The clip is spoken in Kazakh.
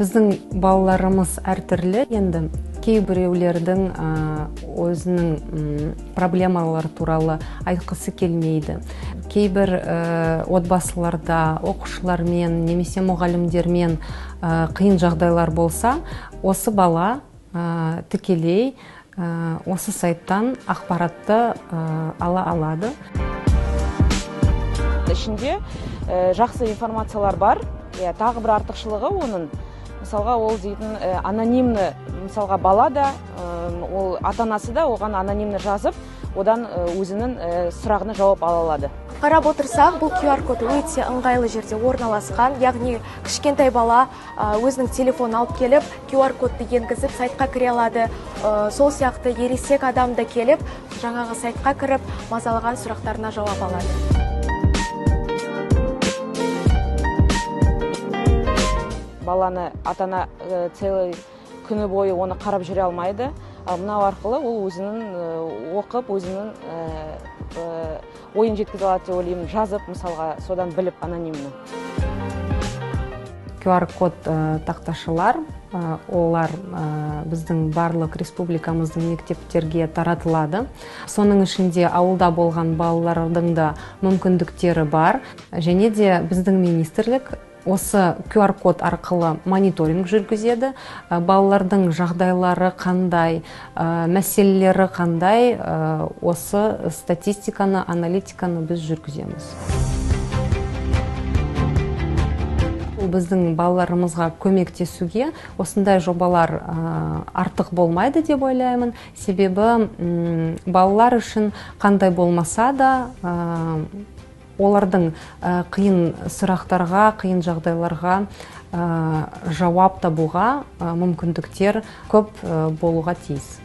Біздің балаларымыз әртүрлі, енді кейбіреулердің өзінің проблемалары туралы айтқысы келмейді. Кейбір отбасыларда оқушылармен немесе мұғалімдермен қиын жағдайлар болса, осы бала тікелей осы сайттан ақпаратты ала алады. Ішінде жақсы информациялар бар. Тағы бір артықшылығы оның, мысалға ол дейтін анонимні, мысалға бала да, ол ата-анасы да оған анонимні жазып, одан өзінің сұрағына жауап ала алады. Қарап отырсақ, бұл QR-код өте ыңғайлы жерде орналасқан, яғни кішкентай бала өзінің телефонын алып келіп, QR-кодты енгізіп, сайтқа кіре алады. Сол сияқты ересек адам да келіп, жаңағы сайтқа кіріп, мазалаған сұрақтарына жауап алады. Баланы ата-ана целый күні бойы оны қарап жүре алмайды. Мынау арқылы ол өзінің оқып, өзінің ойын жеткізе алады деп ойлаймын, жазып, мысалға, содан біліп анонимні. QR-код тақташылар, олар біздің барлық республикамыздың мектептерге таратылады. Соның ішінде ауылда болған балалардың да мүмкіндіктері бар. Және де біздің министрлік осы QR-код арқылы мониторинг жүргізеді. Балалардың жағдайлары қандай, мәселелері қандай, осы статистиканы, аналитиканы біз жүргіземіз. Біздің балаларымызға көмектесуге осындай жобалар артық болмайды деп ойлаймын. Себебі балалар үшін қандай болмаса да, олардың қиын сұрақтарға, қиын жағдайларға жауап табуға мүмкіндіктер көп болуға тиіс.